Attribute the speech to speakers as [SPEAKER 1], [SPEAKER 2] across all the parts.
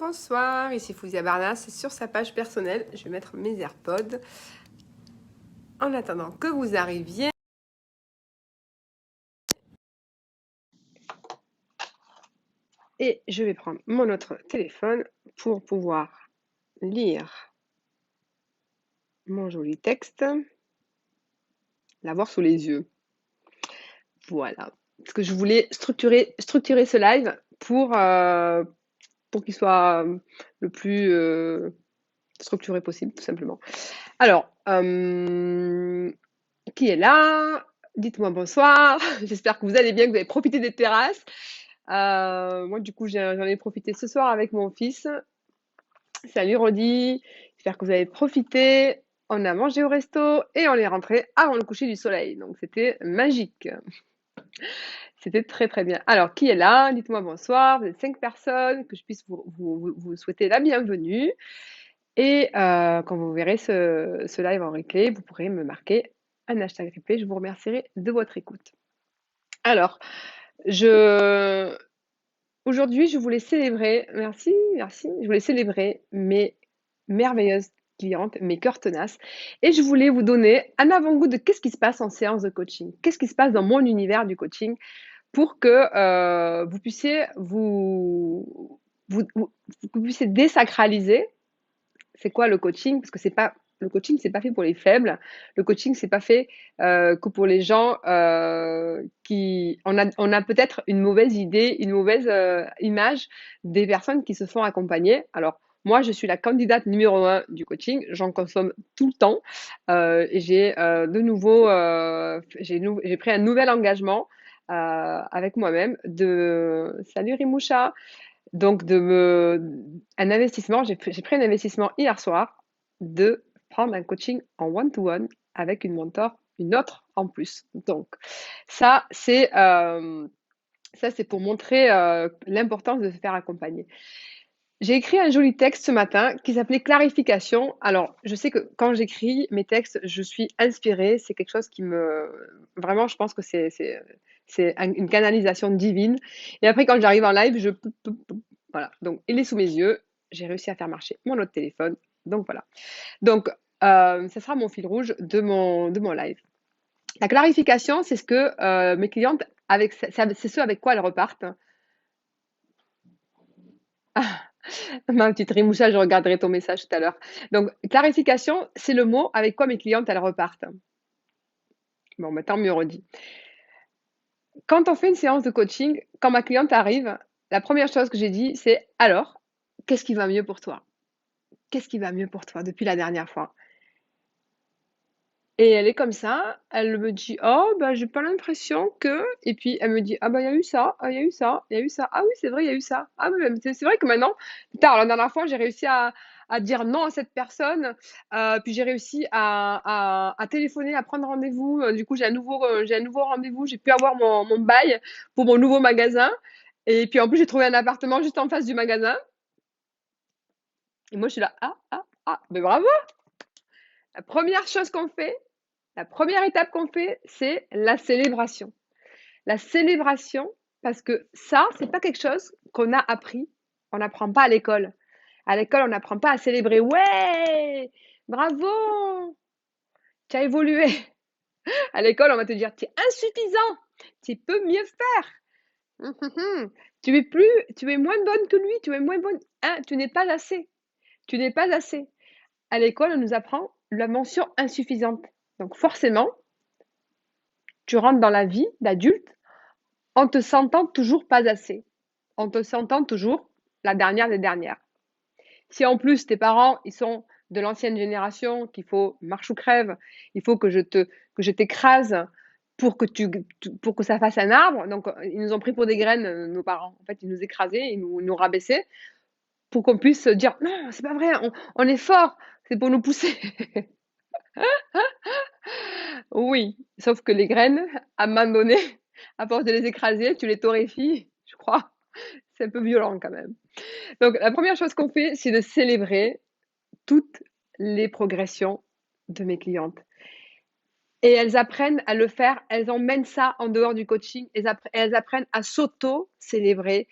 [SPEAKER 1] Bonsoir, ici Fouzia Barnas sur sa page personnelle. Je vais mettre mes AirPods en attendant que vous arriviez. Et je vais prendre mon autre téléphone pour pouvoir lire mon joli texte, l'avoir sous les yeux. Voilà. Parce que je voulais structurer ce live pour qu'il soit le plus structuré possible, tout simplement. Alors, qui est là? Dites-moi bonsoir. J'espère que vous allez bien, que vous avez profité des terrasses. Moi, du coup, j'en ai profité ce soir avec mon fils. Salut Rodi. J'espère que vous avez profité. On a mangé au resto et on est rentré avant le coucher du soleil. Donc, c'était magique. C'était très, très bien. Alors, qui est là? Dites-moi bonsoir. Vous êtes 5 personnes, que je puisse vous souhaiter la bienvenue. Et quand vous verrez ce live en replay, vous pourrez me marquer un hashtag replay. Je vous remercierai de votre écoute. Alors, aujourd'hui, je voulais célébrer, merci, je voulais célébrer mes merveilleuses clientes, mes cœurs tenaces, et je voulais vous donner un avant-goût de qu'est-ce qui se passe en séance de coaching, qu'est-ce qui se passe dans mon univers du coaching, pour que vous puissiez vous puissiez désacraliser. C'est quoi le coaching? Parce que le coaching, c'est pas fait pour les faibles. Le coaching, c'est pas fait que pour les gens qui. On a peut-être une mauvaise idée, une mauvaise image des personnes qui se font accompagner. Alors, moi, je suis la candidate numéro 1 du coaching. J'en consomme tout le temps. Et j'ai j'ai pris un nouvel engagement avec moi-même de. Salut Rimoucha! Donc, un investissement, j'ai pris un investissement hier soir de prendre un coaching en one-to-one avec une mentor, une autre en plus. Donc, ça, c'est pour montrer l'importance de se faire accompagner. J'ai écrit un joli texte ce matin qui s'appelait Clarification. Alors, je sais que quand j'écris mes textes, je suis inspirée. C'est quelque chose qui me. Vraiment, je pense que c'est une canalisation divine. Et après, quand j'arrive en live, voilà. Donc, il est sous mes yeux. J'ai réussi à faire marcher mon autre téléphone. Donc, voilà. Donc, ça sera mon fil rouge de mon live. La clarification, c'est ce que mes clientes, c'est ce avec quoi elles repartent. Ma petite Rimoucha, je regarderai ton message tout à l'heure. Donc, clarification, c'est le mot avec quoi mes clientes, elles repartent. Bon, tant mieux redit. Quand on fait une séance de coaching, quand ma cliente arrive, la première chose que j'ai dit, c'est alors, qu'est-ce qui va mieux pour toi? Qu'est-ce qui va mieux pour toi depuis la dernière fois? Et elle est comme ça, elle me dit, oh, bah, j'ai pas l'impression que. Et puis elle me dit, ah, bah, il y a eu ça, ah, il y a eu ça, il y a eu ça. Ah oui, c'est vrai, il y a eu ça. Ah oui, c'est vrai que maintenant, putain, la dernière fois, j'ai réussi à dire non à cette personne. Puis j'ai réussi à téléphoner, à prendre rendez-vous. Du coup, j'ai un nouveau rendez-vous. J'ai pu avoir mon bail pour mon nouveau magasin. Et puis en plus, j'ai trouvé un appartement juste en face du magasin. Et moi, je suis là, mais bravo! La première chose qu'on fait, la première étape qu'on fait, c'est la célébration. La célébration, parce que ça, c'est pas quelque chose qu'on a appris. On n'apprend pas à l'école. À l'école, on n'apprend pas à célébrer. Ouais, bravo, tu as évolué. À l'école, on va te dire, tu es insuffisant, tu peux mieux faire. Tu es moins bonne que lui, tu es moins bonne. Hein, tu n'es pas assez. Tu n'es pas assez. À l'école, on nous apprend la mention insuffisante. Donc forcément, tu rentres dans la vie d'adulte en te sentant toujours pas assez, en te sentant toujours la dernière des dernières. Si en plus tes parents, ils sont de l'ancienne génération, qu'il faut marche ou crève, il faut que je t'écrase pour que ça fasse un arbre. Donc ils nous ont pris pour des graines, nos parents. En fait, ils nous écrasaient, ils nous rabaissaient pour qu'on puisse dire non, c'est pas vrai, on est fort, c'est pour nous pousser. Oui, sauf que les graines, à un moment donné, à force de les écraser, tu les torréfies, je crois. C'est un peu violent quand même. Donc, la première chose qu'on fait, c'est de célébrer toutes les progressions de mes clientes. Et elles apprennent à le faire, elles emmènent ça en dehors du coaching, elles apprennent à s'auto-célébrer,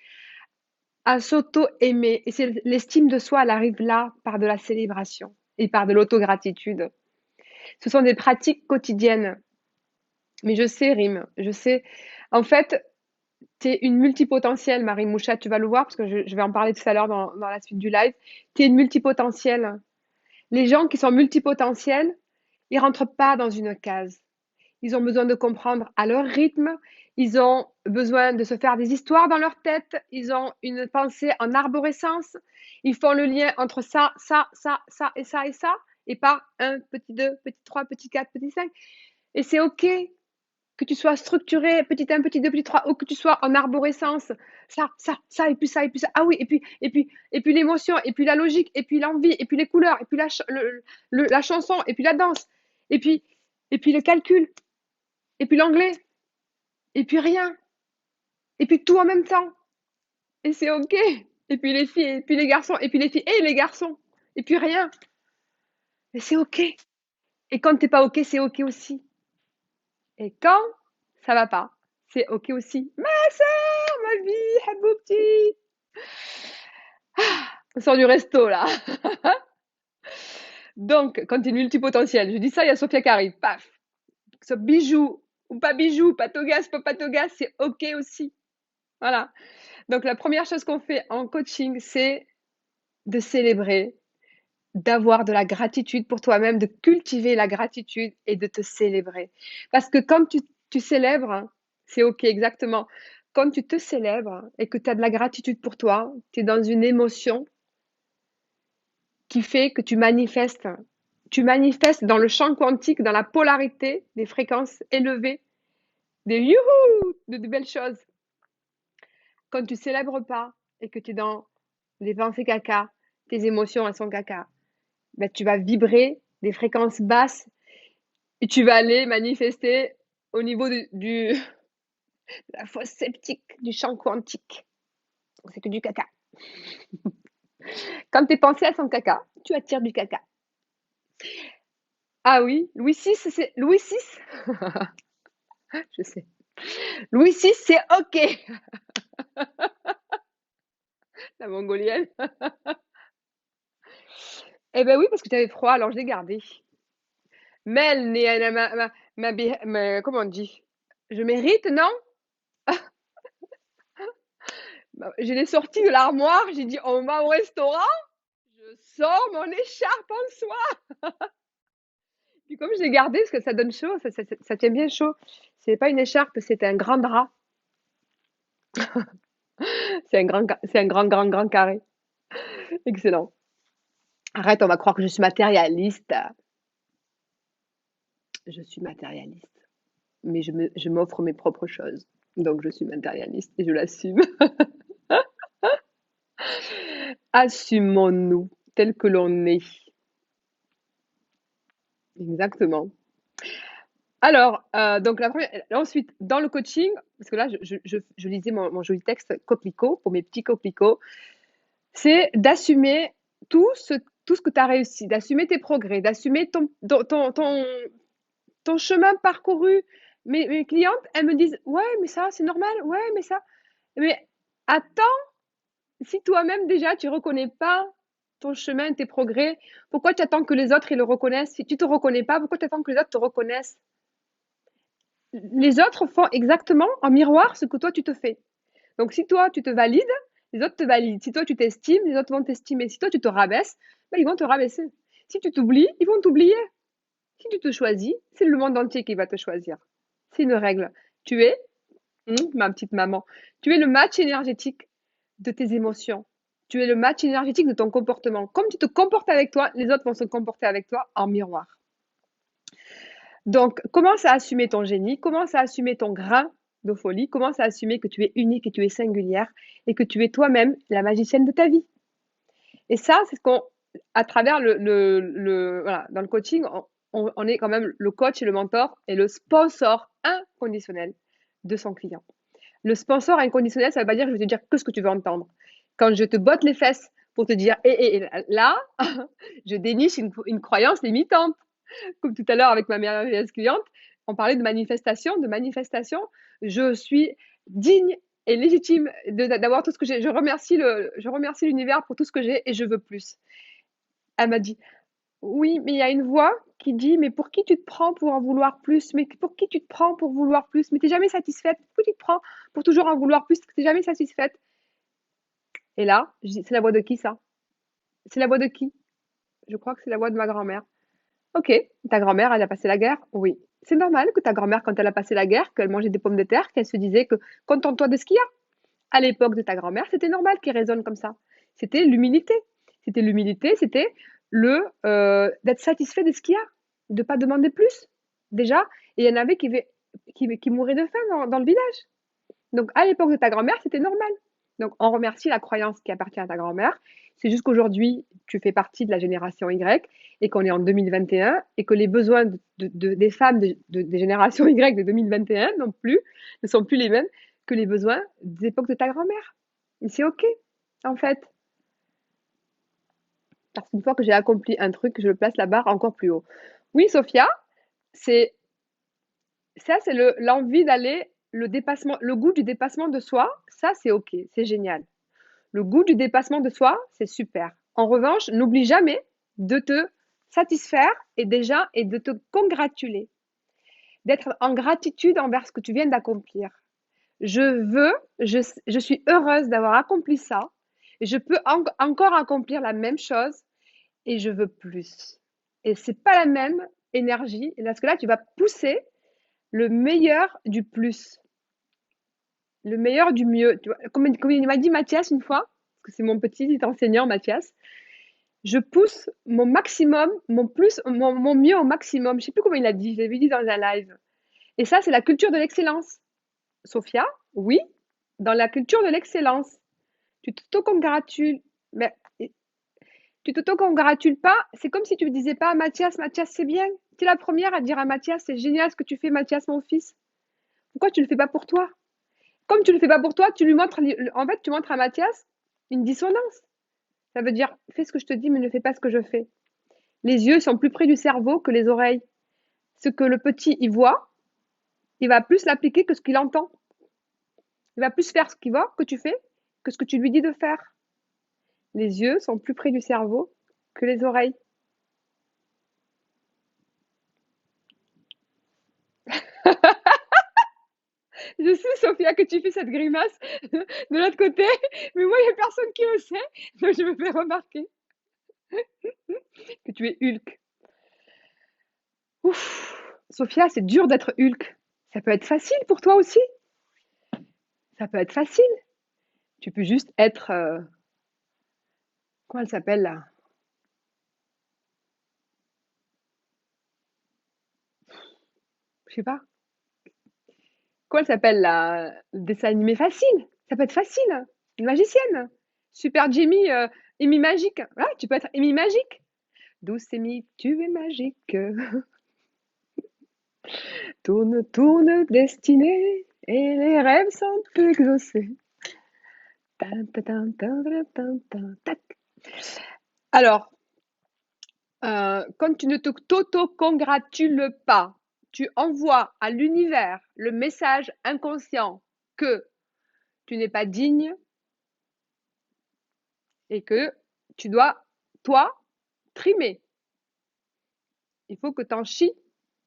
[SPEAKER 1] à s'auto-aimer. Et c'est l'estime de soi, elle arrive là par de la célébration et par de l'autogratitude. Ce sont des pratiques quotidiennes. Mais je sais, Rime, je sais. En fait, tu es une multipotentielle, Marie Mouchat, tu vas le voir parce que je vais en parler tout à l'heure dans la suite du live. Tu es une multipotentielle. Les gens qui sont multipotentiels, ils rentrent pas dans une case. Ils ont besoin de comprendre à leur rythme. Ils ont besoin de se faire des histoires dans leur tête. Ils ont une pensée en arborescence. Ils font le lien entre ça, ça, ça, ça et ça et ça. Et pas un, petit 2, petit 3, petit 4, petit 5. Et c'est OK que tu sois structuré, petit 1, petit 2, petit 3, ou que tu sois en arborescence. Ça, et puis ça, et puis ça. Ah oui, et puis l'émotion, et puis la logique, et puis l'envie, et puis les couleurs, et puis la chanson, et puis la danse, et et puis le calcul, et puis l'anglais, et puis rien, et puis tout en même temps. Et c'est OK. Et puis les filles, et puis les garçons, et puis les filles, et les garçons, et puis rien. Et c'est OK. Et quand t'es pas OK, c'est OK aussi. Et quand ça va pas, c'est OK aussi. Ma sœur, ma vie, Haboubti. On sort du resto là. Donc, quand tu es multipotentiel, je dis ça, il y a Sophia qui arrive. Paf. Que ce soit bijou ou pas bijou, patogas, pas patogas, c'est OK aussi. Voilà. Donc, la première chose qu'on fait en coaching, c'est de célébrer, d'avoir de la gratitude pour toi-même, de cultiver la gratitude et de te célébrer. Parce que quand tu célèbres, c'est OK, exactement. Quand tu te célèbres et que tu as de la gratitude pour toi, tu es dans une émotion qui fait que tu manifestes. Tu manifestes dans le champ quantique, dans la polarité des fréquences élevées, des youhou, de belles choses. Quand tu célèbres pas et que tu es dans les pensées caca, tes émotions elles sont caca, ben, tu vas vibrer des fréquences basses et tu vas aller manifester au niveau de la fosse septique du champ quantique. C'est que du caca. Quand tes pensées elles sont caca, tu attires du caca. Ah oui, Louis VI, c'est Louis VI. Je sais. Louis VI, c'est OK. La mongolienne. Eh ben oui, parce que tu avais froid, alors je l'ai gardé. Mel, comment on dit? Je mérite, non? Bah, je l'ai sorti de l'armoire, j'ai dit, on va au restaurant, je sors mon écharpe en soie. Puis comme je l'ai gardé, parce que ça donne chaud, ça tient bien chaud. C'est pas une écharpe, c'est un grand drap. C'est un grand carré. Excellent. Arrête, on va croire que je suis matérialiste. Je suis matérialiste. Mais je m'offre mes propres choses. Donc je suis matérialiste et je l'assume. Assumons-nous tel que l'on est. Exactement. Alors, donc ensuite, dans le coaching, parce que là, je lisais mon joli texte coquelicot pour mes petits coquelicots, c'est d'assumer tout ce, tout ce que tu as réussi, d'assumer tes progrès, d'assumer ton chemin parcouru. Mes clientes, elles me disent, ouais, mais ça, c'est normal, ouais, mais ça. Mais attends, si toi-même déjà tu reconnais pas ton chemin, tes progrès, pourquoi tu attends que les autres ils le reconnaissent? Si tu te reconnais pas, pourquoi tu attends que les autres te reconnaissent? Les autres font exactement en miroir ce que toi tu te fais. Donc si toi tu te valides, les autres te valident. Si toi tu t'estimes, les autres vont t'estimer. Si toi tu te rabaisses, ben, ils vont te rabaisser. Si tu t'oublies, ils vont t'oublier. Si tu te choisis, c'est le monde entier qui va te choisir. C'est une règle. Tu es, ma petite maman, tu es le match énergétique de tes émotions. Tu es le match énergétique de ton comportement. Comme tu te comportes avec toi, les autres vont se comporter avec toi en miroir. Donc, commence à assumer ton génie, commence à assumer ton grain de folie, commence à assumer que tu es unique et tu es singulière et que tu es toi-même la magicienne de ta vie. Et ça, c'est ce qu'on, à travers voilà, dans le coaching, on est quand même le coach et le mentor et le sponsor inconditionnel de son client. Le sponsor inconditionnel, ça veut pas dire que je vais te dire que ce que tu veux entendre. Quand je te botte les fesses pour te dire, là, je déniche une croyance limitante. Comme tout à l'heure avec ma merveilleuse cliente, on parlait de manifestation, de manifestation. Je suis digne est légitime d'avoir tout ce que j'ai. Je remercie l'univers pour tout ce que j'ai et je veux plus. Elle m'a dit, oui, mais il y a une voix qui dit, mais pour qui tu te prends pour en vouloir plus? Mais pour qui tu te prends pour vouloir plus? Mais t'es jamais satisfaite. Pourquoi tu te prends pour toujours en vouloir plus? T'es jamais satisfaite. Et là, je dis, c'est la voix de qui ça? C'est la voix de qui? Je crois que c'est la voix de ma grand-mère. Ok, ta grand-mère, elle a passé la guerre? Oui. C'est normal que ta grand-mère, quand elle a passé la guerre, qu'elle mangeait des pommes de terre, qu'elle se disait que contente-toi de ce qu'il y a. À l'époque de ta grand-mère, c'était normal qu'il raisonne comme ça. C'était l'humilité. C'était l'humilité, c'était le d'être satisfait de ce qu'il y a, de pas demander plus. Déjà, et il y en avait qui mouraient de faim dans le village. Donc à l'époque de ta grand-mère, c'était normal. Donc on remercie la croyance qui appartient à ta grand-mère. C'est juste qu'aujourd'hui, tu fais partie de la génération Y et qu'on est en 2021 et que les besoins des femmes des générations Y de 2021 non plus, ne sont plus les mêmes que les besoins des époques de ta grand-mère. Et c'est OK, en fait. Parce qu'une fois que j'ai accompli un truc, je place la barre encore plus haut. Oui, Sophia, c'est ça, c'est l'envie d'aller, le dépassement, le goût du dépassement de soi. Ça, c'est OK, c'est génial. Le goût du dépassement de soi, c'est super. En revanche, n'oublie jamais de te satisfaire et de te congratuler, d'être en gratitude envers ce que tu viens d'accomplir. Je veux, je suis heureuse d'avoir accompli ça. Je peux encore accomplir la même chose et je veux plus. Et c'est pas la même énergie, parce que là, tu vas pousser le meilleur du plus, le meilleur du mieux. Tu vois, comme il m'a dit Mathias une fois, parce que c'est mon petit enseignant Mathias, je pousse mon maximum, mon mieux au maximum. Je sais plus comment il a dit, je l'avais dit dans un live. Et ça, c'est la culture de l'excellence. Sophia, oui, dans la culture de l'excellence. Tu t'auto-congratules, mais tu t'auto-congratules pas. C'est comme si tu ne disais pas à Mathias, Mathias, c'est bien. Tu es la première à dire à Mathias, c'est génial ce que tu fais, Mathias, mon fils. Pourquoi tu ne le fais pas pour toi? Comme tu ne le fais pas pour toi, tu lui montres, en fait, tu montres à Mathias une dissonance. Ça veut dire, fais ce que je te dis, mais ne fais pas ce que je fais. Les yeux sont plus près du cerveau que les oreilles. Ce que le petit y voit, il va plus l'appliquer que ce qu'il entend. Il va plus faire ce qu'il voit que tu fais que ce que tu lui dis de faire. Les yeux sont plus près du cerveau que les oreilles. Je sais, Sophia, que tu fais cette grimace de l'autre côté, mais moi, il n'y a personne qui le sait, donc je me fais remarquer que tu es Hulk. Ouf, Sophia, c'est dur d'être Hulk. Ça peut être facile pour toi aussi. Ça peut être facile. Tu peux juste être... comment elle s'appelle là? Je sais pas. Comment elle s'appelle là? Le dessin animé facile. Ça peut être facile. Une magicienne. Super Jimmy, Amy Magique. Ah, tu peux être Amy Magique. Douce Amy, tu es magique. Tourne, tourne, destinée, et les rêves sont exaucés. Tan, tan, tan, tan, tan, tan, tac. Alors, quand tu ne t'auto-congratules pas, tu envoies à l'univers le message inconscient que tu n'es pas digne et que tu dois, toi, trimer. Il faut que tu en chies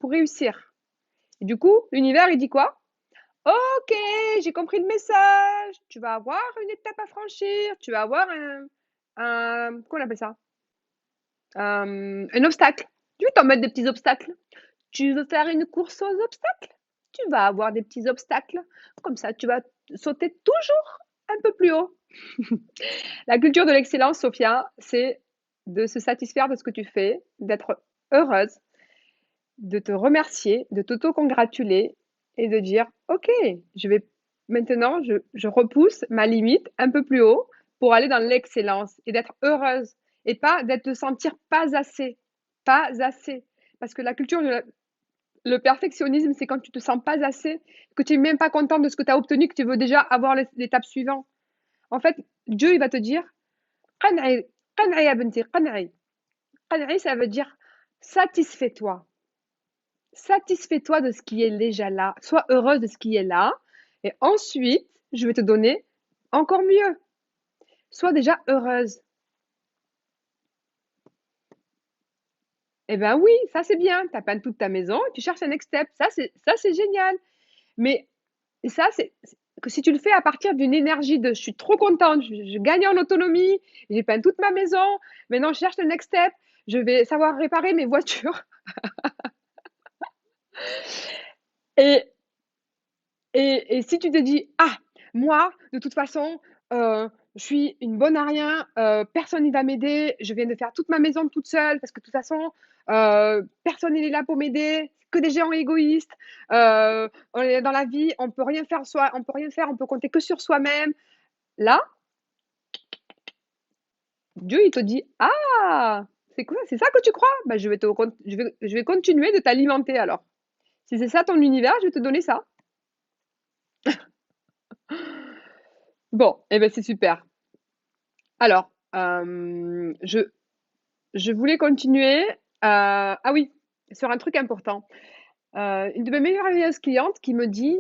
[SPEAKER 1] pour réussir. Et du coup, l'univers, il dit quoi? Ok, j'ai compris le message. Tu vas avoir une étape à franchir. Tu vas avoir comment on appelle ça? Un obstacle. Tu veux t'en mettre des petits obstacles. Tu veux faire une course aux obstacles? Tu vas avoir des petits obstacles. Comme ça, tu vas sauter toujours un peu plus haut. La culture de l'excellence, Sophia, c'est de se satisfaire de ce que tu fais, d'être heureuse, de te remercier, de t'auto-congratuler et de dire, OK, je vais maintenant, je repousse ma limite un peu plus haut pour aller dans l'excellence et d'être heureuse et pas d'être te sentir pas assez, pas assez. Parce que la culture, le perfectionnisme, c'est quand tu te sens pas assez, que tu n'es même pas content de ce que tu as obtenu, que tu veux déjà avoir l'étape suivante. En fait, Dieu, il va te dire, قنعي قنعي يا بنتي قنعي قنعي, ça veut dire satisfais-toi. Satisfais-toi de ce qui est déjà là. Sois heureuse de ce qui est là. Et ensuite, je vais te donner encore mieux. Sois déjà heureuse. Eh ben oui, ça c'est bien. Tu as peint toute ta maison et tu cherches un next step. Ça c'est génial. Mais ça, c'est que si tu le fais à partir d'une énergie de je suis trop contente, je gagne en autonomie, j'ai peint toute ma maison, maintenant je cherche le next step, je vais savoir réparer mes voitures. Et, et si tu te dis, ah, moi, de toute façon, je suis une bonne à rien, personne ne va m'aider, je viens de faire toute ma maison toute seule, parce que de toute façon, personne n'est là pour m'aider, que des gens égoïstes, on est dans la vie, on peut rien faire soi, on peut rien faire, on peut compter que sur soi-même. Là, Dieu, il te dit, ah, c'est quoi? C'est ça que tu crois? Bah, je vais continuer de t'alimenter alors. Si c'est ça ton univers, je vais te donner ça. Bon, eh ben c'est super. Alors, je voulais continuer. Ah oui, sur un truc important. Une de mes meilleures clientes qui me dit,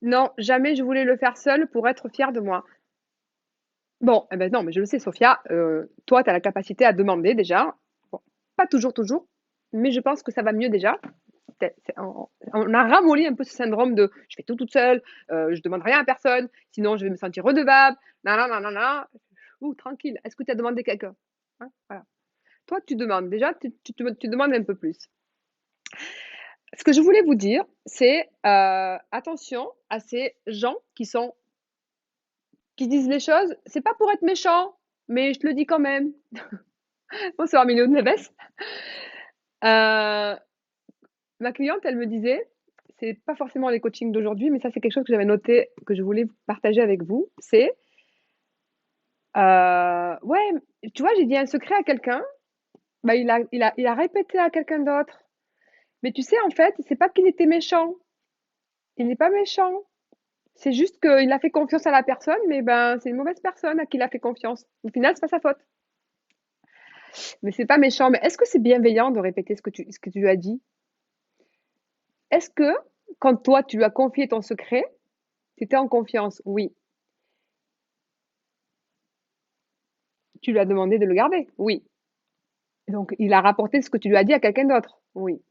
[SPEAKER 1] non, jamais je voulais le faire seule pour être fière de moi. Bon, eh ben non, mais je le sais, Sophia, toi, tu as la capacité à demander déjà. Bon, pas toujours, toujours, mais je pense que ça va mieux déjà. On a ramolli un peu ce syndrome de je fais tout toute seule, je demande rien à personne, sinon je vais me sentir redevable. Nanana, nanana. Ouh, tranquille. Est-ce que tu as demandé quelqu'un? Hein, voilà. Toi, tu demandes. Déjà, tu demandes un peu plus. Ce que je voulais vous dire, c'est attention à ces gens qui disent les choses. C'est pas pour être méchant, mais je te le dis quand même. Bonsoir, Milo de Neves. Euh, Ma cliente, elle me disait, c'est pas forcément les coachings d'aujourd'hui, mais ça, c'est quelque chose que j'avais noté, que je voulais partager avec vous. C'est, ouais, tu vois, j'ai dit un secret à quelqu'un, bah, il a répété à quelqu'un d'autre. Mais tu sais, en fait, c'est pas qu'il était méchant. Il n'est pas méchant. C'est juste qu'il a fait confiance à la personne, mais ben, c'est une mauvaise personne à qui il a fait confiance. Au final, c'est pas sa faute. Mais c'est pas méchant. Mais est-ce que c'est bienveillant de répéter ce que tu lui as dit? Est-ce que, quand toi, tu lui as confié ton secret, tu étais en confiance? Oui. Tu lui as demandé de le garder? Oui. Donc, il a rapporté ce que tu lui as dit à quelqu'un d'autre? Oui.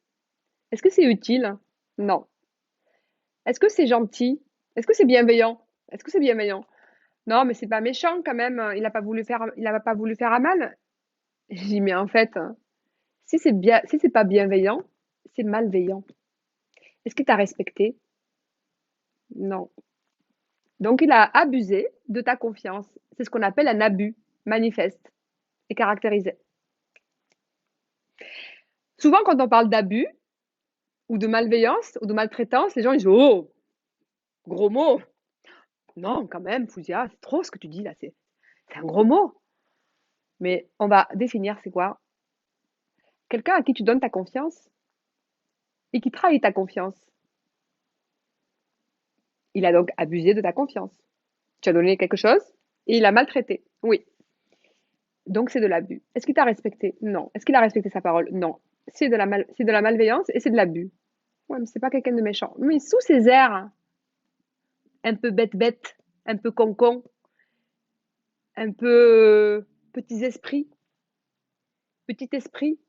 [SPEAKER 1] Est-ce que c'est utile? Non. Est-ce que c'est gentil? Est-ce que c'est bienveillant? Est-ce que c'est bienveillant? Non, mais c'est pas méchant quand même. Il a pas voulu faire à mal. J'ai dit, mais en fait, si c'est pas bienveillant, c'est malveillant. Est-ce qu'il t'a respecté? Non. Donc, il a abusé de ta confiance. C'est ce qu'on appelle un abus manifeste et caractérisé. Souvent, quand on parle d'abus ou de malveillance ou de maltraitance, les gens ils disent oh, gros mot. Non, quand même, Fouzia, c'est trop ce que tu dis là, c'est un gros mot. Mais on va définir c'est quoi? Quelqu'un à qui tu donnes ta confiance et qui trahit ta confiance. Il a donc abusé de ta confiance. Tu as donné quelque chose et il a maltraité. Oui. Donc c'est de l'abus. Est-ce qu'il t'a respecté? Non. Est-ce qu'il a respecté sa parole? Non. C'est de la malveillance et c'est de l'abus. Ouais, mais c'est pas quelqu'un de méchant. Mais sous ses airs, un peu bête, un peu con, un peu petits esprits, petit esprit,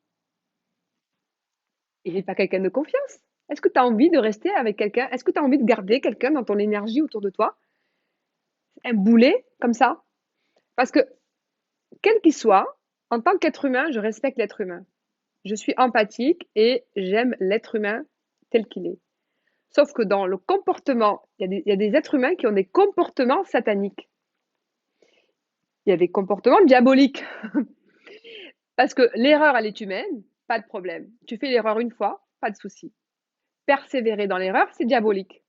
[SPEAKER 1] il n'est pas quelqu'un de confiance. Est-ce que tu as envie de rester avec quelqu'un? Est-ce que tu as envie de garder quelqu'un dans ton énergie autour de toi? Un boulet comme ça? Parce que, quel qu'il soit, en tant qu'être humain, je respecte l'être humain. Je suis empathique et j'aime l'être humain tel qu'il est. Sauf que dans le comportement, il y a des êtres humains qui ont des comportements sataniques. Il y a des comportements diaboliques. Parce que l'erreur, elle est humaine, pas de problème. Tu fais l'erreur une fois, pas de souci. Persévérer dans l'erreur, c'est diabolique.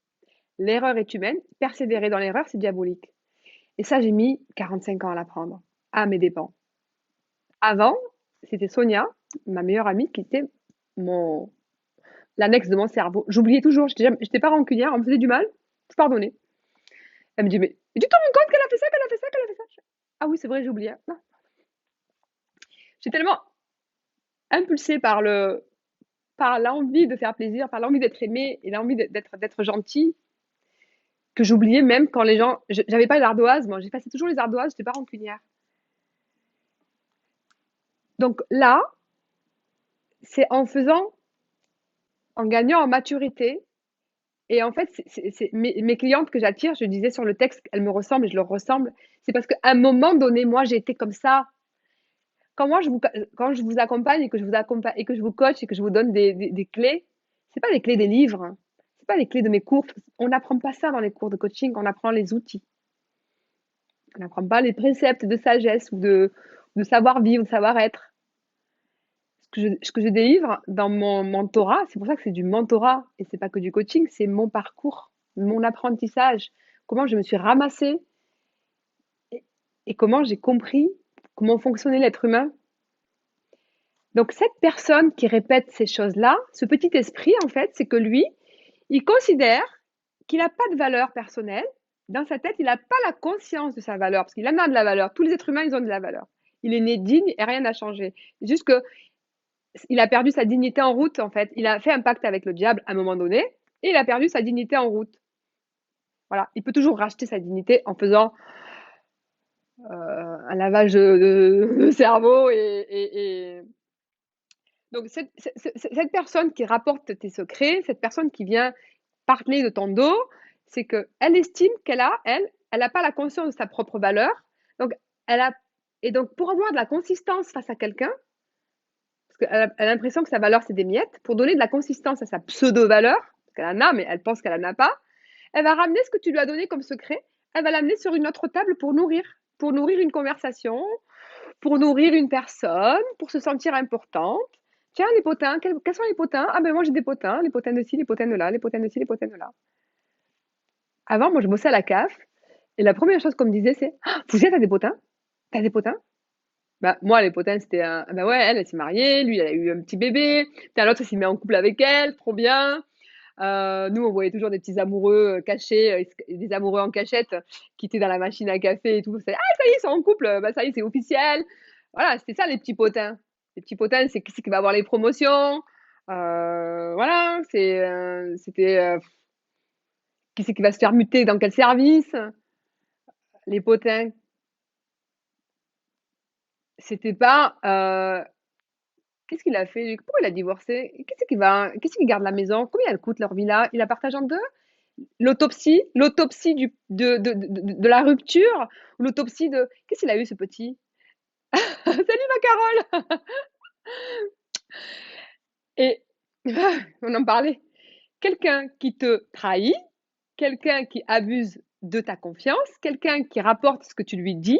[SPEAKER 1] L'erreur est humaine, persévérer dans l'erreur, c'est diabolique. Et ça, j'ai mis 45 ans à l'apprendre, à mes dépens. Avant, c'était Sonia, ma meilleure amie, qui était mon l'annexe de mon cerveau. J'oubliais toujours, j'étais pas rancunière, on me faisait du mal, je pardonnais. Elle me dit, mais tu te rends compte qu'elle a fait ça, qu'elle a fait ça, qu'elle a fait ça? Ah oui, c'est vrai, j'ai oublié. Non. J'ai tellement impulsée par l'envie de faire plaisir, par l'envie d'être aimée et l'envie d'être gentil, que j'oubliais même quand les gens, j'avais pas d'ardoise, moi, j'effacais toujours les ardoises, j'étais pas rancunière. Donc là, c'est en faisant, en gagnant en maturité. Et en fait, mes clientes que j'attire, je disais sur le texte, elles me ressemblent et je leur ressemble. C'est parce qu'à un moment donné, moi, j'ai été comme ça. Quand je vous accompagne et que je vous accompagne et que je vous coach et que je vous donne des clés, c'est pas les clés des livres, hein. C'est pas les clés de mes cours. On n'apprend pas ça dans les cours de coaching, on apprend les outils. On n'apprend pas les préceptes de sagesse ou de savoir-vivre, de savoir-être. Ce que je délivre dans mon mentorat, c'est pour ça que c'est du mentorat et c'est pas que du coaching, c'est mon parcours, mon apprentissage, comment je me suis ramassée et, et comment j'ai compris comment fonctionnait l'être humain. Donc cette personne qui répète ces choses-là, ce petit esprit, en fait, c'est que lui, il considère qu'il n'a pas de valeur personnelle. Dans sa tête, il n'a pas la conscience de sa valeur, parce qu'il en a de la valeur. Tous les êtres humains, ils ont de la valeur. Il est né digne et rien n'a changé. C'est juste que il a perdu sa dignité en route, en fait. Il a fait un pacte avec le diable à un moment donné, et il a perdu sa dignité en route. Voilà. Il peut toujours racheter sa dignité en faisant un lavage de cerveau et... Donc, cette personne qui rapporte tes secrets, cette personne qui vient parler de ton dos, c'est qu'elle estime elle n'a pas la conscience de sa propre valeur. Donc, elle a, et donc, pour avoir de la consistance face à quelqu'un, parce qu'elle a l'impression que sa valeur, c'est des miettes, pour donner de la consistance à sa pseudo-valeur, parce qu'elle en a, mais elle pense qu'elle en a pas, elle va ramener ce que tu lui as donné comme secret, elle va l'amener sur une autre table pour nourrir une conversation, pour nourrir une personne, pour se sentir importante. Tiens, les potins, quels sont les potins? Ah ben moi j'ai des potins, les potins de ci, les potins de là, les potins de ci, les potins de là. Avant, moi je bossais à la CAF, et la première chose qu'on me disait c'est ah, vous êtes à des potins? T'as des potins? Bah, moi, les potins, c'était un. Bah ouais, elle s'est mariée, lui, elle a eu un petit bébé. Putain, l'autre, il s'est mis en couple avec elle, trop bien. Nous, on voyait toujours des petits amoureux cachés, des amoureux en cachette qui étaient dans la machine à café et tout. C'est, ah, ça y est, ils sont en couple, bah ça y est, c'est officiel. Voilà, c'était ça les petits potins. Les petits potins, c'est qui c'est qui va avoir les promotions. Voilà, c'était qui c'est qui va se faire muter dans quel service. Les potins, c'était pas qu'est-ce qu'il a fait lui? Pourquoi il a divorcé? Qu'est-ce qui garde la maison? Combien elle coûte leur villa? Il la partage en deux? L'autopsie de la rupture, l'autopsie de qu'est-ce qu'il a eu ce petit? Salut ma Carole! Et on en parlait. Quelqu'un qui te trahit, quelqu'un qui abuse de ta confiance, quelqu'un qui rapporte ce que tu lui dis,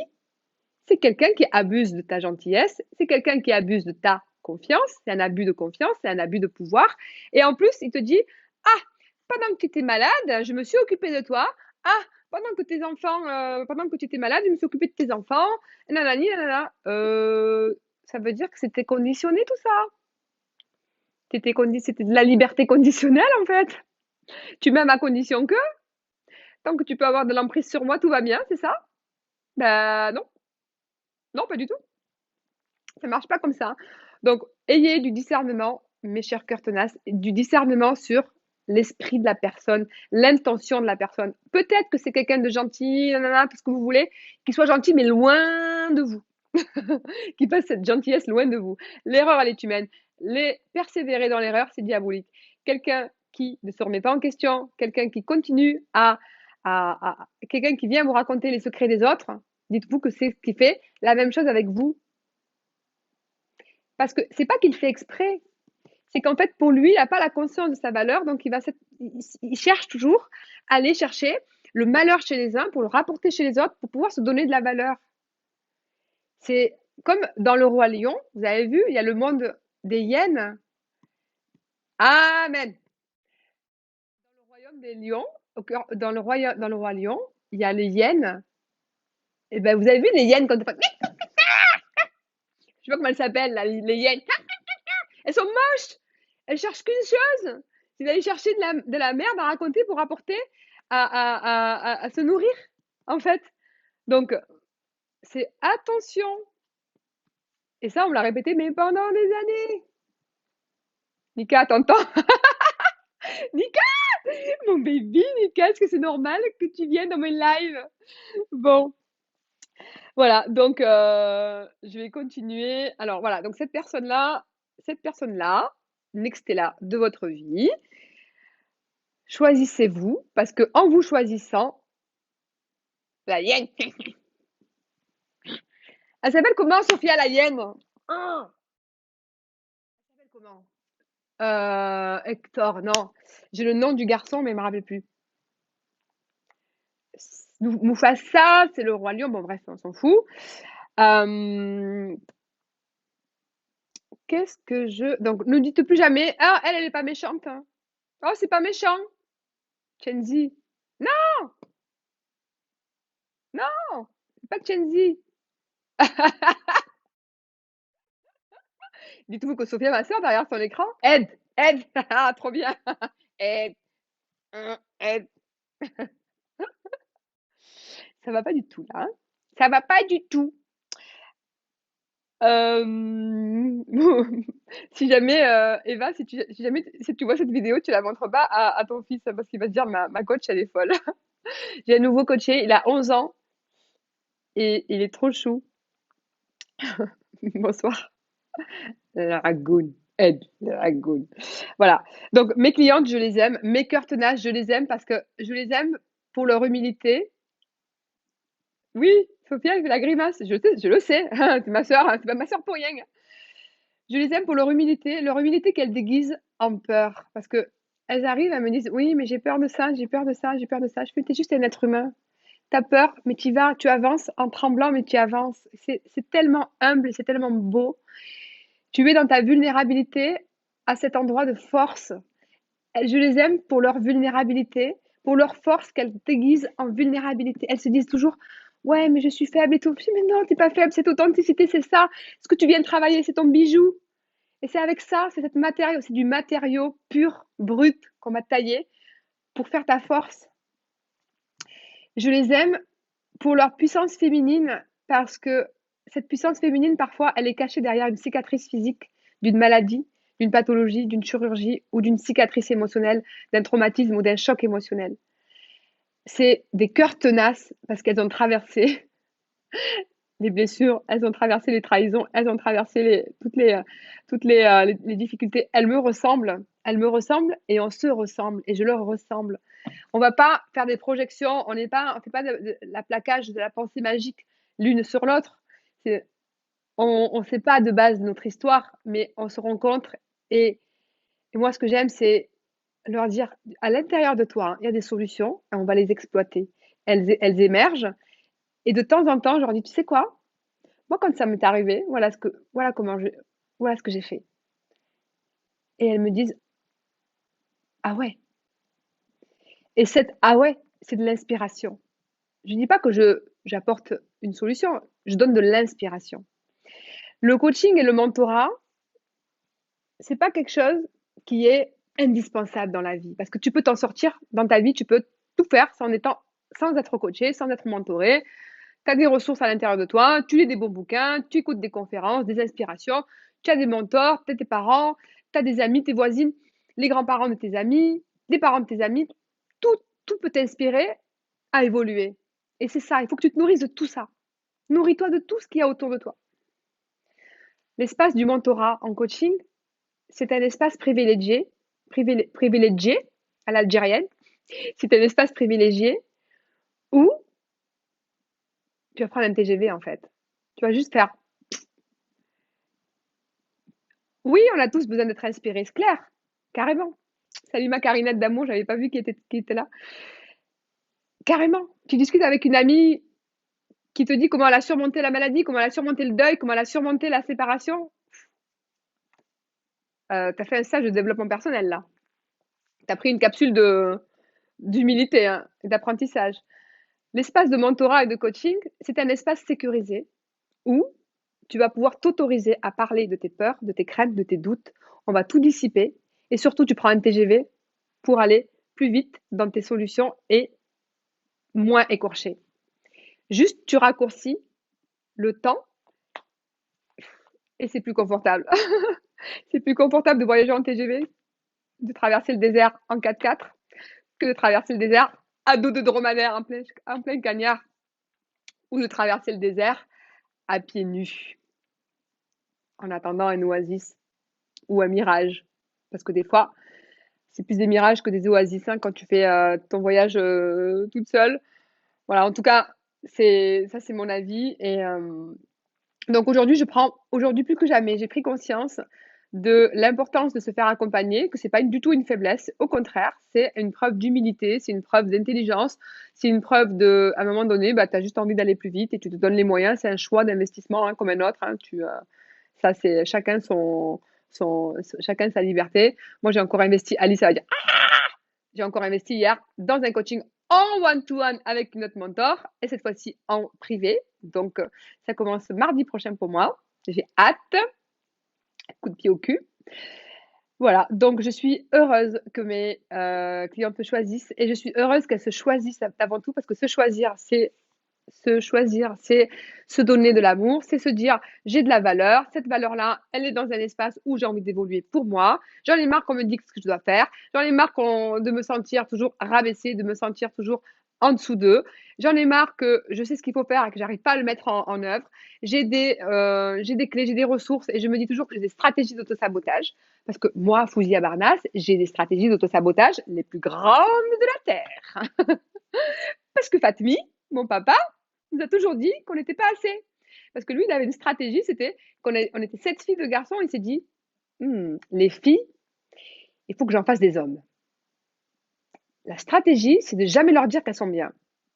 [SPEAKER 1] c'est quelqu'un qui abuse de ta gentillesse, c'est quelqu'un qui abuse de ta confiance, c'est un abus de confiance, c'est un abus de pouvoir. Et en plus, il te dit, ah, pendant que tu étais malade, je me suis occupée de toi. Ah, pendant que tu étais malade, je me suis occupée de tes enfants. Nanani, nanana. Ça veut dire que c'était conditionné tout ça. C'était de la liberté conditionnelle en fait. Tu m'aimes à condition que, tant que tu peux avoir de l'emprise sur moi, tout va bien, c'est ça? Ben non, non, pas du tout. Ça marche pas comme ça. Donc, ayez du discernement, mes chers cœurs tenaces, du discernement sur l'esprit de la personne, l'intention de la personne. Peut-être que c'est quelqu'un de gentil, nanana, tout ce que vous voulez, qu'il soit gentil, mais loin de vous. Qu'il passe cette gentillesse loin de vous. L'erreur, elle est humaine. Persévérer dans l'erreur, c'est diabolique. Quelqu'un qui ne se remet pas en question, quelqu'un qui continue quelqu'un qui vient vous raconter les secrets des autres, dites-vous que c'est ce qui fait la même chose avec vous. Parce que c'est pas qu'il fait exprès, c'est qu'en fait, pour lui, il n'a pas la conscience de sa valeur, donc il cherche toujours à aller chercher le malheur chez les uns pour le rapporter chez les autres pour pouvoir se donner de la valeur. C'est comme dans le roi lion, vous avez vu, il y a le monde des hyènes. Amen. Dans le royaume des lions, dans le roi lion, il y a les hyènes. Et ben vous avez vu les hyènes quand elles font... Je sais pas comment elles s'appellent là, les hyènes. Elles sont moches. Elles cherchent qu'une chose, c'est d'aller chercher de la merde à raconter pour rapporter à se nourrir, en fait. Donc, c'est attention. Et ça, on me l'a répété, mais pendant des années. Nika, t'entends? Nika! Mon baby, mais qu'est-ce que c'est normal que tu viennes dans mes lives? Bon, voilà, donc je vais continuer. Alors voilà, donc cette personne-là, nextez-la de votre vie. Choisissez-vous, parce que en vous choisissant, la hyène, elle s'appelle comment, Sophia, la hyène? Ah, elle s'appelle comment? Hector, non. J'ai le nom du garçon, mais je me rappelle plus. Mufasa, c'est le roi lion. Bon, bref, on s'en fout. Euh, Qu'est-ce que je. Donc, ne dites plus jamais. Ah, elle est pas méchante, hein. Oh, c'est pas méchant. Kenzie. Non, non, c'est pas Kenzie. Dites-vous que Sophia, ma soeur, derrière son écran, aide, aide. Ah, trop bien. Aide, aide. Ça va pas du tout, là, hein. Ça va pas du tout. Si jamais, Eva, si tu vois cette vidéo, tu la montres pas à ton fils, hein, parce qu'il va se dire ma coach, elle est folle. J'ai un nouveau coaché, il a 11 ans et il est trop chou. Bonsoir. La ragoune. Aide, la ragoune. Voilà. Donc, mes clientes, je les aime. Mes cœurs tenaces, je les aime parce que je les aime pour leur humilité. Oui, Sophia, elle fait la grimace. Je le sais. C'est ma sœur, hein, c'est pas ma sœur pour rien. Je les aime pour leur humilité qu'elles déguisent en peur. Parce que elles arrivent, elles me disent, oui, mais j'ai peur de ça, j'ai peur de ça, j'ai peur de ça. Je fais, t'es juste un être humain. T'as peur, mais tu vas, tu avances en tremblant, mais tu avances. C'est tellement humble, c'est tellement beau. Tu es dans ta vulnérabilité à cet endroit de force. Je les aime pour leur vulnérabilité, pour leur force qu'elles déguisent en vulnérabilité. Elles se disent toujours, ouais, mais je suis faible et tout. Je dis, mais non, t'es pas faible, cette authenticité, c'est ça. Ce que tu viens de travailler, c'est ton bijou. Et c'est avec ça, c'est cette matériau, c'est du matériau pur, brut qu'on m'a taillé pour faire ta force. Je les aime pour leur puissance féminine parce que cette puissance féminine, parfois, elle est cachée derrière une cicatrice physique d'une maladie, d'une pathologie, d'une chirurgie ou d'une cicatrice émotionnelle, d'un traumatisme ou d'un choc émotionnel. C'est des cœurs tenaces parce qu'elles ont traversé les blessures, elles ont traversé les trahisons, elles ont traversé toutes les difficultés. Elles me ressemblent et on se ressemble et je leur ressemble. On va pas faire des projections, on fait pas la plaquage de la pensée magique l'une sur l'autre. On ne sait pas de base notre histoire, mais on se rencontre et moi ce que j'aime c'est leur dire à l'intérieur de toi, hein, il y a des solutions et on va les exploiter. Elles émergent et de temps en temps je leur dis tu sais quoi? Moi quand ça m'est arrivé, voilà ce que j'ai fait. Et elles me disent ah ouais. Et cette ah ouais, c'est de l'inspiration. Je dis pas que j'apporte une solution, je donne de l'inspiration. Le coaching et le mentorat, c'est pas quelque chose qui est indispensable dans la vie parce que tu peux t'en sortir dans ta vie, tu peux tout faire sans être coaché, sans être mentoré. Tu as des ressources à l'intérieur de toi, tu lis des bons bouquins, tu écoutes des conférences, des inspirations, tu as des mentors, tu as tes parents, tu as des amis, tes voisines, les grands-parents de tes amis, les parents de tes amis, tout, tout peut t'inspirer à évoluer. Et c'est ça, il faut que tu te nourrisses de tout ça. Nourris-toi de tout ce qu'il y a autour de toi. L'espace du mentorat en coaching, c'est un espace privilégié à l'algérienne. C'est un espace privilégié où tu vas prendre un TGV en fait. Tu vas juste faire. Oui, on a tous besoin d'être inspirés, c'est clair, carrément. Salut ma Carinette d'amour, j'avais pas vu qui était là. Carrément. Tu discutes avec une amie qui te dit comment elle a surmonté la maladie, comment elle a surmonté le deuil, comment elle a surmonté la séparation. Tu as fait un stage de développement personnel là. Tu as pris une capsule d'humilité, hein, et d'apprentissage. L'espace de mentorat et de coaching, c'est un espace sécurisé où tu vas pouvoir t'autoriser à parler de tes peurs, de tes craintes, de tes doutes. On va tout dissiper et surtout, tu prends un TGV pour aller plus vite dans tes solutions et moins écorché. Juste, tu raccourcis le temps et c'est plus confortable. C'est plus confortable de voyager en TGV, de traverser le désert en 4x4 que de traverser le désert à dos de dromadaire en plein cagnard ou de traverser le désert à pieds nus en attendant un oasis ou un mirage. Parce que des fois, c'est plus des mirages que des oasis hein, quand tu fais ton voyage toute seule. Voilà, en tout cas, c'est mon avis. Et donc aujourd'hui plus que jamais, j'ai pris conscience de l'importance de se faire accompagner, que c'est pas du tout une faiblesse. Au contraire, c'est une preuve d'humilité, c'est une preuve d'intelligence, c'est une preuve de, à un moment donné, bah, tu as juste envie d'aller plus vite et tu te donnes les moyens. C'est un choix d'investissement hein, comme un autre. Hein, ça, c'est chacun sa liberté. Moi, j'ai encore investi, Alice, ça va dire, j'ai encore investi hier dans un coaching en one-to-one avec notre mentor et cette fois-ci en privé. Donc, ça commence mardi prochain pour moi. J'ai hâte. Coup de pied au cul. Voilà, donc je suis heureuse que mes clientes me choisissent et je suis heureuse qu'elles se choisissent avant tout parce que se choisir, c'est se donner de l'amour, c'est se dire j'ai de la valeur, cette valeur-là, elle est dans un espace où j'ai envie d'évoluer pour moi. J'en ai marre qu'on me dise ce que je dois faire, j'en ai marre de me sentir toujours rabaissée, de me sentir toujours en dessous d'eux. J'en ai marre que je sais ce qu'il faut faire et que j'arrive pas à le mettre en œuvre. J'ai des clés, j'ai des ressources et je me dis toujours que j'ai des stratégies d'auto-sabotage. Parce que moi, Fouzi à Barnas, j'ai des stratégies d'auto-sabotage les plus grandes de la Terre. Parce que Fatmi, mon papa, nous a toujours dit qu'on n'était pas assez. Parce que lui, il avait une stratégie, c'était on était 7 filles, 2 garçons, il s'est dit, les filles, il faut que j'en fasse des hommes. La stratégie, c'est de jamais leur dire qu'elles sont bien.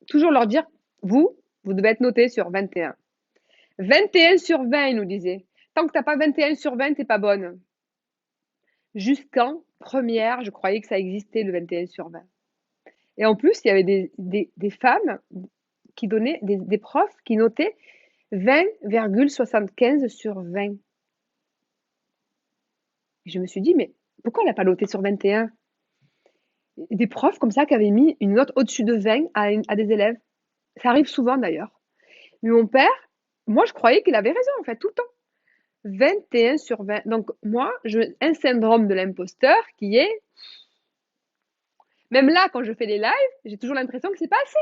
[SPEAKER 1] Toujours leur dire, vous devez être noté sur 21. 21 sur 20, il nous disait. Tant que t'as pas 21 sur 20, t'es pas bonne. Jusqu'en première, je croyais que ça existait le 21 sur 20. Et en plus, il y avait des femmes qui donnaient, des profs qui notaient 20,75 sur 20. Et je me suis dit, mais pourquoi elle n'a pas noté sur 21? Des profs comme ça qui avaient mis une note au-dessus de 20 à des élèves. Ça arrive souvent d'ailleurs. Mais mon père, moi je croyais qu'il avait raison en fait, tout le temps. 21 sur 20. Donc moi, un syndrome de l'imposteur qui est, même là quand je fais les lives, j'ai toujours l'impression que c'est pas assez.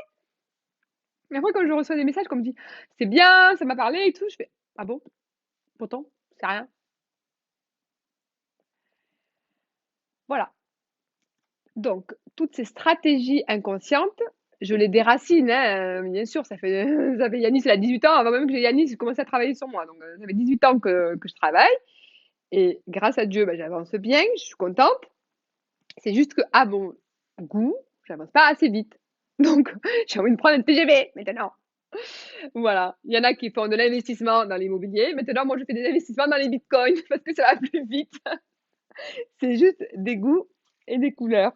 [SPEAKER 1] Mais après quand je reçois des messages qu'on me dit, c'est bien, ça m'a parlé et tout, je fais, ah bon? Pourtant, c'est rien. Voilà. Donc, toutes ces stratégies inconscientes, je les déracine, hein, bien sûr, ça fait Yanis, elle a 18 ans, avant même que j'ai Yanis, j'ai commencé à travailler sur moi. Donc, ça fait 18 ans que je travaille. Et grâce à Dieu, ben, j'avance bien, je suis contente. C'est juste que, à mon goût, j'avance pas assez vite. Donc, j'ai envie de prendre un TGV maintenant. Voilà. Il y en a qui font de l'investissement dans l'immobilier. Maintenant, moi, je fais des investissements dans les bitcoins parce que ça va plus vite. C'est juste des goûts et des couleurs.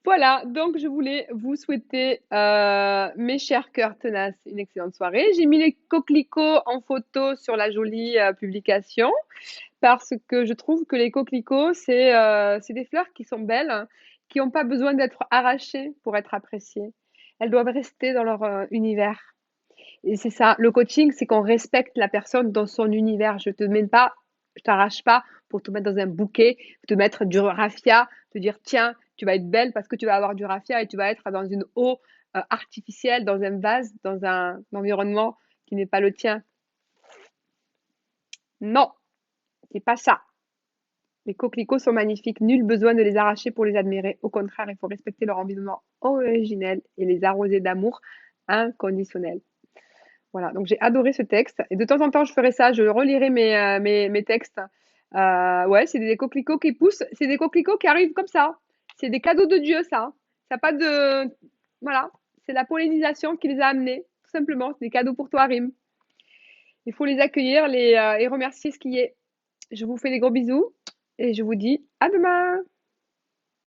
[SPEAKER 1] Voilà, donc je voulais vous souhaiter, mes chers cœurs tenaces, une excellente soirée. J'ai mis les coquelicots en photo sur la jolie publication parce que je trouve que les coquelicots, c'est des fleurs qui sont belles, hein, qui n'ont pas besoin d'être arrachées pour être appréciées. Elles doivent rester dans leur univers. Et c'est ça, le coaching, c'est qu'on respecte la personne dans son univers. Je t'arrache pas pour te mettre dans un bouquet, te mettre du raffia, te dire tiens, tu vas être belle parce que tu vas avoir du raffia et tu vas être dans une eau artificielle, dans un vase, dans un environnement qui n'est pas le tien. Non, c'est pas ça. Les coquelicots sont magnifiques, nul besoin de les arracher pour les admirer. Au contraire, il faut respecter leur environnement originel et les arroser d'amour inconditionnel. Voilà, donc j'ai adoré ce texte. Et de temps en temps, je ferai ça, je relirai mes textes. Ouais, c'est des coquelicots qui poussent, c'est des coquelicots qui arrivent comme ça. C'est des cadeaux de Dieu, ça. Ça n'a pas de. Voilà, c'est la pollinisation qui les a amenés, tout simplement. C'est des cadeaux pour toi, Rim. Il faut les accueillir et remercier ce qui est. Je vous fais des gros bisous et je vous dis à demain.